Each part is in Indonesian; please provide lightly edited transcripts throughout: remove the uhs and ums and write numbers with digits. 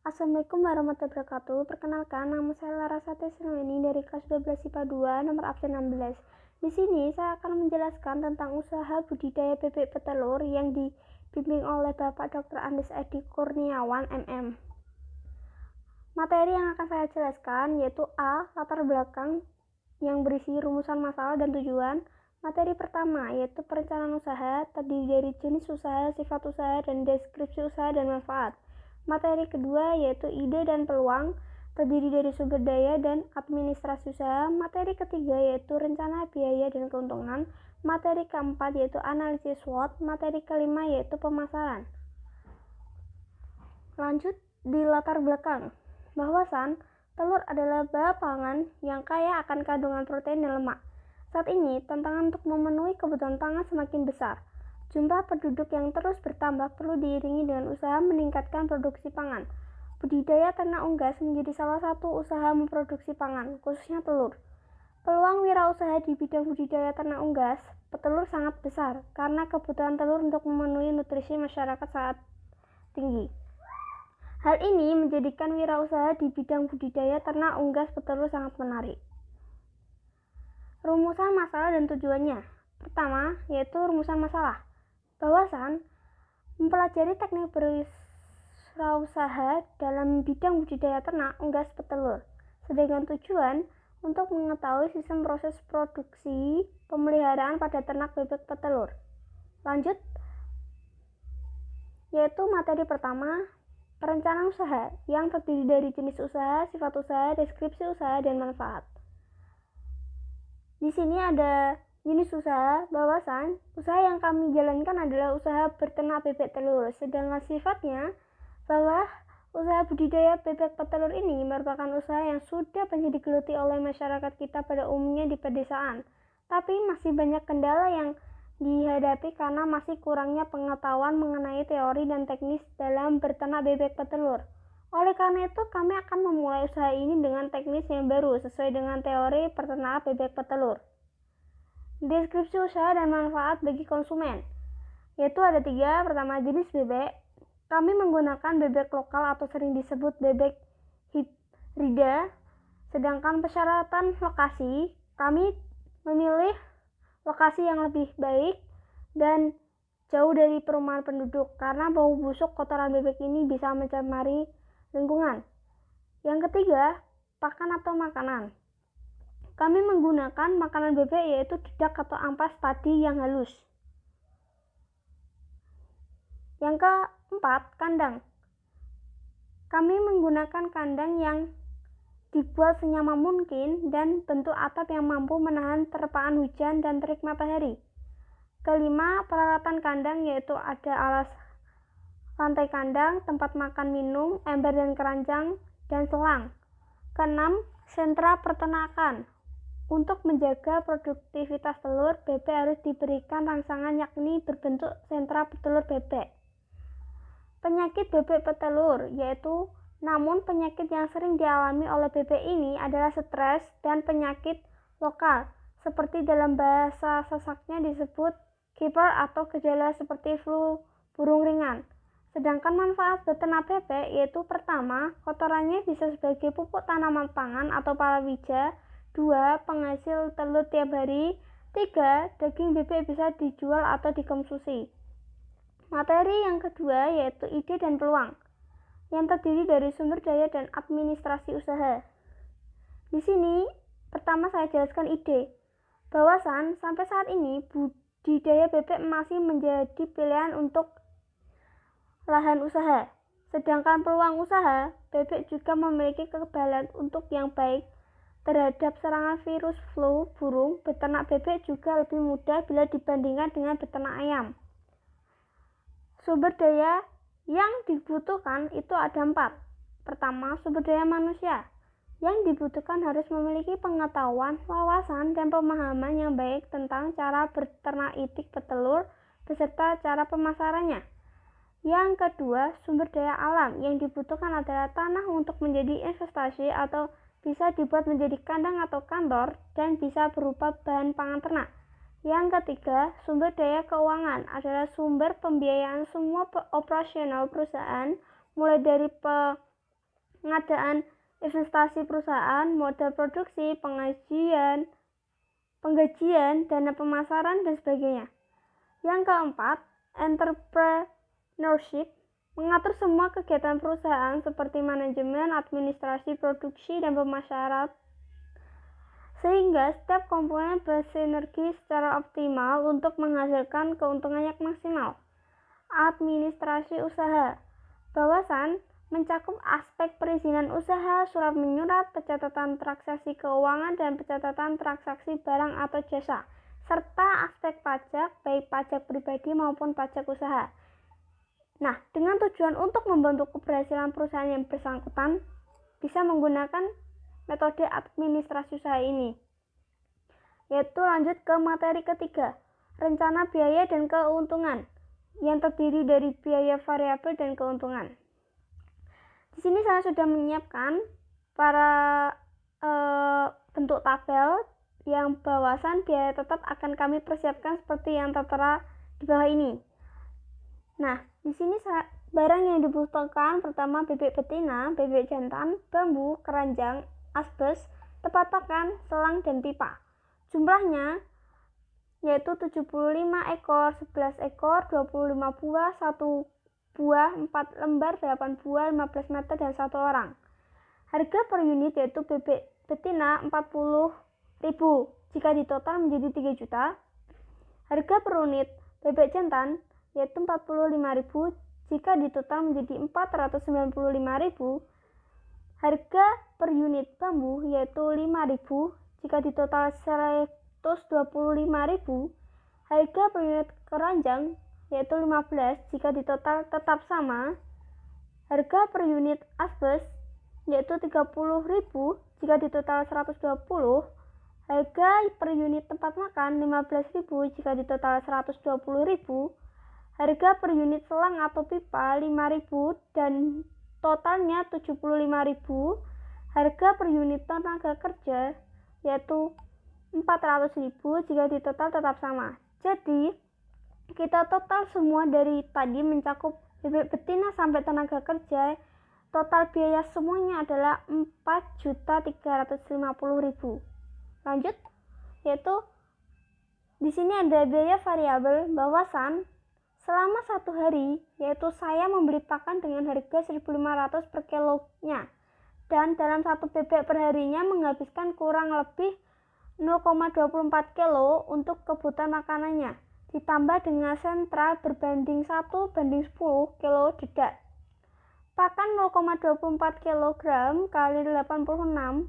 Assalamualaikum warahmatullahi wabarakatuh. Perkenalkan, nama saya Larasati Silweni dari kelas 12 IPA 2, nomor absen 16. Di sini saya akan menjelaskan tentang usaha budidaya bebek petelur yang dibimbing oleh Bapak Dr. Andes Edi Kurniawan, MM. Materi yang akan saya jelaskan yaitu A. Latar belakang yang berisi rumusan masalah dan tujuan. Materi pertama yaitu perencanaan usaha, terdiri dari jenis usaha, sifat usaha, dan deskripsi usaha dan manfaat. Materi kedua yaitu ide dan peluang, terdiri dari sumber daya dan administrasi usaha. Materi ketiga yaitu rencana biaya dan keuntungan. Materi keempat yaitu analisis SWOT. Materi kelima yaitu pemasaran. Lanjut di latar belakang. Bahwasan telur adalah bahan pangan yang kaya akan kandungan protein dan lemak. Saat ini, tantangan untuk memenuhi kebutuhan pangan semakin besar. Jumlah penduduk yang terus bertambah perlu diiringi dengan usaha meningkatkan produksi pangan. Budidaya ternak unggas menjadi salah satu usaha memproduksi pangan, khususnya telur. Peluang wirausaha di bidang budidaya ternak unggas petelur sangat besar karena kebutuhan telur untuk memenuhi nutrisi masyarakat sangat tinggi. Hal ini menjadikan wirausaha di bidang budidaya ternak unggas petelur sangat menarik. Rumusan masalah dan tujuannya. Pertama, yaitu rumusan masalah. Bahwasan mempelajari teknik berwirausaha dalam bidang budidaya ternak unggas petelur, sedangkan tujuan untuk mengetahui sistem proses produksi pemeliharaan pada ternak bebek petelur. Lanjut, yaitu materi pertama, perencanaan usaha yang terdiri dari jenis usaha, sifat usaha, deskripsi usaha, dan manfaat. Di sini ada jenis usaha. Bahwasan usaha yang kami jalankan adalah usaha berternak bebek telur, sedangkan sifatnya bahwa usaha budidaya bebek petelur ini merupakan usaha yang sudah banyak digeluti oleh masyarakat kita pada umumnya di pedesaan, tapi masih banyak kendala yang dihadapi karena masih kurangnya pengetahuan mengenai teori dan teknis dalam berternak bebek petelur. Oleh karena itu, kami akan memulai usaha ini dengan teknis yang baru sesuai dengan teori peternakan bebek petelur. Deskripsi usaha dan manfaat bagi konsumen, yaitu ada 3. Pertama, jenis bebek. Kami menggunakan bebek lokal atau sering disebut bebek hibrida. Sedangkan persyaratan lokasi, kami memilih lokasi yang lebih baik dan jauh dari perumahan penduduk karena bau busuk kotoran bebek ini bisa mencemari lingkungan. Yang ketiga, pakan atau makanan. Kami menggunakan makanan bebek yaitu dedak atau ampas padi yang halus. Yang keempat, kandang. Kami menggunakan kandang yang dibuat senyaman mungkin dan bentuk atap yang mampu menahan terpaan hujan dan terik matahari. Kelima, peralatan kandang yaitu ada alas lantai kandang, tempat makan minum, ember dan keranjang, dan selang. Keenam, sentra peternakan. Untuk menjaga produktivitas telur, bebek harus diberikan rangsangan yakni berbentuk sentra petelur bebek. Penyakit bebek petelur yaitu, namun penyakit yang sering dialami oleh bebek ini adalah stres dan penyakit lokal, seperti dalam bahasa sasaknya disebut keeper atau gejala seperti flu burung ringan. Sedangkan manfaat beternak bebek yaitu pertama, kotorannya bisa sebagai pupuk tanaman pangan atau palawija. 2. Penghasil telur tiap hari. 3. Daging bebek bisa dijual atau dikonsumsi. Materi yang kedua yaitu ide dan peluang, yang terdiri dari sumber daya dan administrasi usaha. Di sini pertama saya jelaskan ide. Bahwasan sampai saat ini budidaya bebek masih menjadi pilihan untuk lahan usaha. Sedangkan peluang usaha, bebek juga memiliki kekebalan untuk yang baik terhadap serangan virus flu burung. Beternak bebek juga lebih mudah bila dibandingkan dengan beternak ayam. Sumber daya yang dibutuhkan itu ada 4. Pertama, sumber daya manusia. Yang dibutuhkan harus memiliki pengetahuan, wawasan, dan pemahaman yang baik tentang cara berternak itik petelur beserta cara pemasarannya. Yang kedua, sumber daya alam. Yang dibutuhkan adalah tanah untuk menjadi investasi atau bisa dibuat menjadi kandang atau kantor dan bisa berupa bahan pangan ternak. Yang ketiga, sumber daya keuangan adalah sumber pembiayaan semua operasional perusahaan, mulai dari pengadaan investasi perusahaan, modal produksi, penggajian, dana pemasaran, dan sebagainya. Yang keempat, entrepreneurship, mengatur semua kegiatan perusahaan seperti manajemen, administrasi, produksi, dan pemasaran, sehingga setiap komponen bersinergi secara optimal untuk menghasilkan keuntungan yang maksimal. Administrasi usaha, bawasan mencakup aspek perizinan usaha, surat menyurat, pencatatan transaksi keuangan, dan pencatatan transaksi barang atau jasa, serta aspek pajak, baik pajak pribadi maupun pajak usaha. Nah, dengan tujuan untuk membantu keberhasilan perusahaan yang bersangkutan, bisa menggunakan metode administrasi usaha ini. Yaitu lanjut ke materi ketiga, rencana biaya dan keuntungan, yang terdiri dari biaya variabel dan keuntungan. Di sini saya sudah menyiapkan para bentuk tabel yang bawasan biaya tetap akan kami persiapkan seperti yang tertera di bawah ini. Nah, di sini barang yang dibutuhkan pertama bebek betina, bebek jantan, bambu, keranjang, asbes, tempat pakan, selang, dan pipa. Jumlahnya yaitu 75 ekor, 11 ekor, 25 buah, 1 buah, 4 lembar, 8 buah, 15 meter, dan 1 orang. Harga per unit yaitu bebek betina 40.000 jika ditotal menjadi 3 juta. Harga per unit bebek jantan yaitu 45.000 jika ditotal menjadi 495.000. Harga per unit bambu yaitu 5.000 jika ditotal 125.000. Harga per unit keranjang yaitu 15 jika ditotal tetap sama. Harga per unit asbes yaitu 30.000 jika ditotal 120. Harga per unit tempat makan 15.000 jika ditotal 120.000. Harga per unit selang atau pipa 5.000 dan totalnya 75.000. Harga per unit tenaga kerja yaitu 400.000 jika ditotal tetap sama. Jadi kita total semua dari tadi mencakup bebek betina sampai tenaga kerja. Total biaya semuanya adalah 4.350.000. Lanjut, yaitu di sini ada biaya variabel bawasan selama 1 hari, yaitu saya membeli pakan dengan harga 1.500 per kilonya, dan dalam 1 bebek perharinya menghabiskan kurang lebih 0,24 kilo untuk kebutuhan makanannya, ditambah dengan sentral berbanding 1:10 kilo dedak. Pakan 0,24 kg kali 86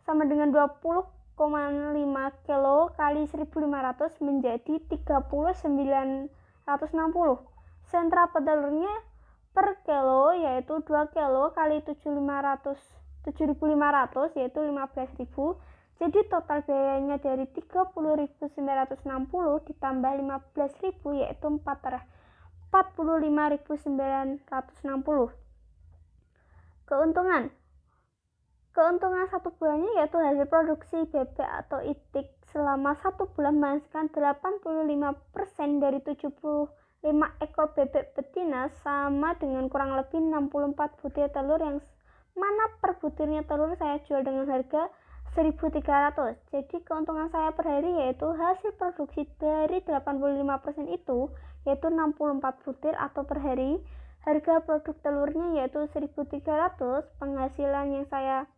sama dengan 20,5 kilo kali 1.500 menjadi 3960. Sentra petelurnya per kilo yaitu 2 kilo kali 7.500 yaitu 15.000. Jadi total biayanya dari 30.960 ditambah 15.000 yaitu 45.960. Keuntungan 1 bulannya yaitu hasil produksi bebek atau itik selama 1 bulan menghasilkan 85% dari 75 ekor bebek betina sama dengan kurang lebih 64 butir telur, yang mana per butirnya telur saya jual dengan harga 1.300. Jadi keuntungan saya per hari yaitu hasil produksi dari 85% itu yaitu 64 butir atau per hari. Harga produk telurnya yaitu 1.300. Penghasilan yang saya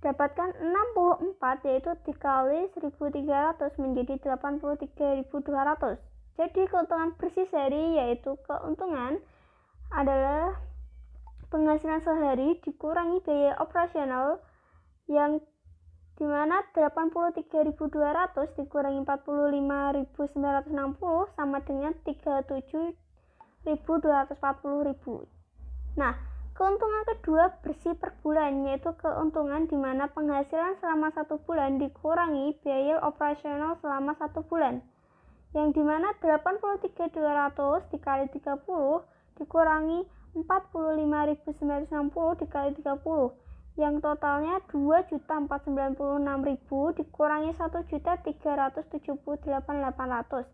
dapatkan 64 yaitu dikali 1.300 menjadi 83.200. Jadi keuntungan bersih sehari yaitu keuntungan adalah penghasilan sehari dikurangi biaya operasional yang dimana 83.200 dikurangi 45.960 sama dengan 37.240.000. Nah, keuntungan kedua bersih per bulan yaitu keuntungan dimana penghasilan selama 1 bulan dikurangi biaya operasional selama 1 bulan, yang dimana 83.200 dikali 30 dikurangi 45.960 dikali 30, yang totalnya 2.496.000 dikurangi 1.378.800,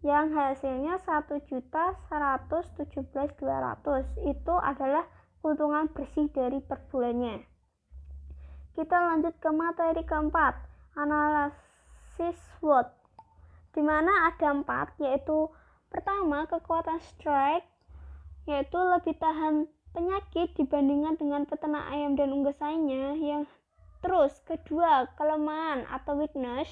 yang hasilnya 1.117.200. Itu adalah keuntungan bersih dari per bulannya. Kita lanjut ke materi keempat, analisis SWOT, di mana ada 4, yaitu pertama, kekuatan strike, yaitu lebih tahan penyakit dibandingkan dengan peternak ayam dan unggas lainnya. Terus kedua, kelemahan atau weakness,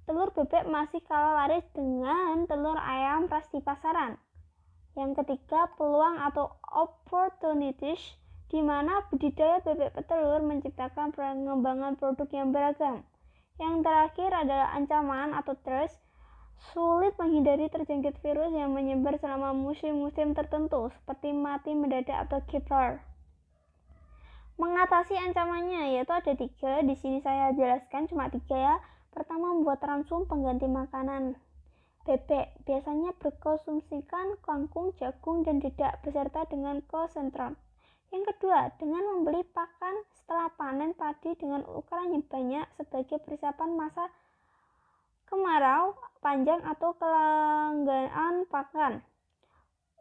telur bebek masih kalah laris dengan telur ayam ras di pasaran. Yang ketiga, peluang atau opportunities, di mana budidaya bebek petelur menciptakan pengembangan produk yang beragam. Yang terakhir adalah ancaman atau threats, sulit menghindari terjangkit virus yang menyebar selama musim-musim tertentu seperti mati mendadak atau kipper. Mengatasi ancamannya yaitu ada 3, di sini saya jelaskan cuma 3 ya. Pertama, membuat ransum pengganti makanan bebek, biasanya berkonsumsikan kangkung, jagung, dan dedak beserta dengan konsentrat. Yang kedua, dengan membeli pakan setelah panen padi dengan ukuran yang banyak sebagai persiapan masa kemarau panjang atau kelangkaan pakan.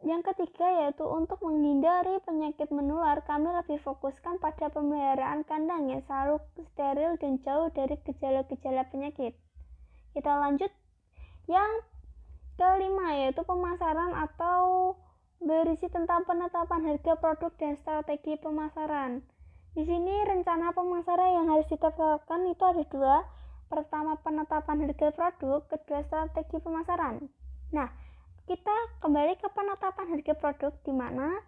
Yang ketiga yaitu untuk menghindari penyakit menular, kami lebih fokuskan pada pemeliharaan kandang yang selalu steril dan jauh dari gejala-gejala penyakit. Kita lanjut. Yang kelima yaitu pemasaran atau berisi tentang penetapan harga produk dan strategi pemasaran. Di sini rencana pemasaran yang harus ditetapkan itu ada 2. Pertama, penetapan harga produk, kedua strategi pemasaran. Nah, kita kembali ke penetapan harga produk, di mana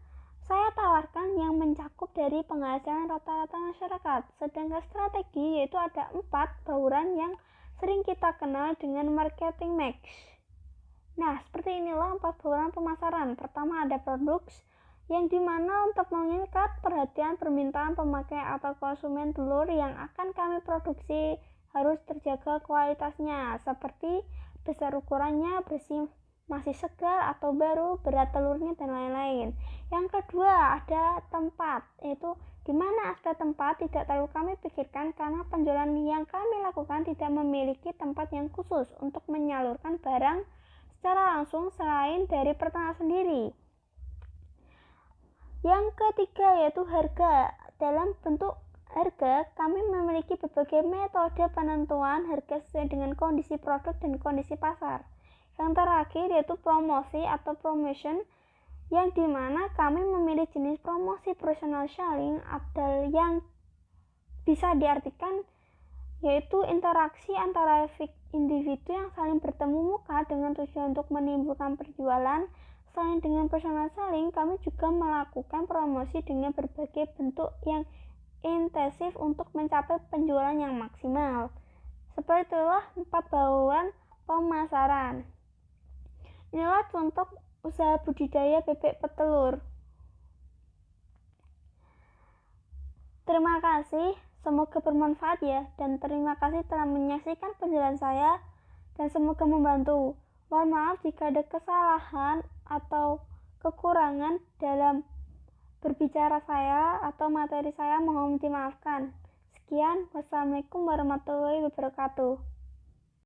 saya tawarkan yang mencakup dari penghasilan rata-rata masyarakat. Sedangkan strategi yaitu ada 4 bauran yang sering kita kenal dengan marketing mix. Nah, seperti inilah 4 bauran pemasaran. Pertama, ada produk, yang dimana untuk mengikat perhatian permintaan pemakai atau konsumen telur yang akan kami produksi harus terjaga kualitasnya, seperti besar ukurannya, bersih, masih segar atau baru, berat telurnya, dan lain-lain. Yang kedua, ada tempat, yaitu di mana aspek tempat tidak terlalu kami pikirkan karena penjualan yang kami lakukan tidak memiliki tempat yang khusus untuk menyalurkan barang secara langsung selain dari peternak sendiri. Yang ketiga yaitu harga. Dalam bentuk harga, kami memiliki berbagai metode penentuan harga sesuai dengan kondisi produk dan kondisi pasar. Yang terakhir yaitu promosi atau promotion, yang dimana kami memilih jenis promosi personal selling atau yang bisa diartikan yaitu interaksi antara individu yang saling bertemu muka dengan tujuan untuk menimbulkan penjualan. Selain dengan personal selling, kami juga melakukan promosi dengan berbagai bentuk yang intensif untuk mencapai penjualan yang maksimal. Seperti itulah 4 bauran pemasaran. Inilah contoh usaha budidaya bebek petelur. Terima kasih. Semoga bermanfaat ya, dan terima kasih telah menyaksikan penjelasan saya, dan semoga membantu. Mohon maaf jika ada kesalahan atau kekurangan dalam berbicara saya atau materi saya, mohon dimaafkan. Sekian, wassalamualaikum warahmatullahi wabarakatuh.